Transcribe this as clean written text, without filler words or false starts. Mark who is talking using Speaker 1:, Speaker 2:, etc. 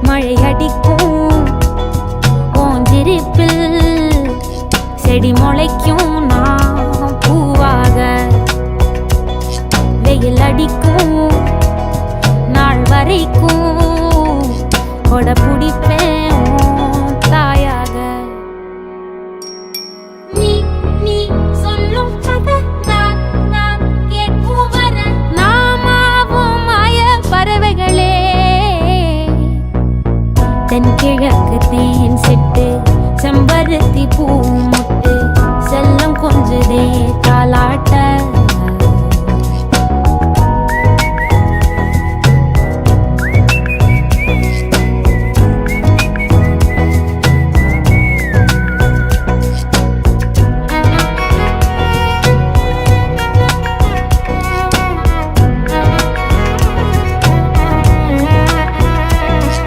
Speaker 1: மழை அடிக்கும் ஓஞ்சிருப்பில் செடி முளைக்கும் நான் பூவாக வெயில் அடிக்கும் நாள் வரைக்கும் கொட பிடிப்பேன் தாயாக நீ நீ சொல்லும் கதை நான் கேட்கும் வர நாமாவும் மாய பறவைகளே தென்கிழக்கு தேன் சிட்டு செம்பருத்தி பூ முட்டு செல்லம் கொஞ்சதே தாலாட்ட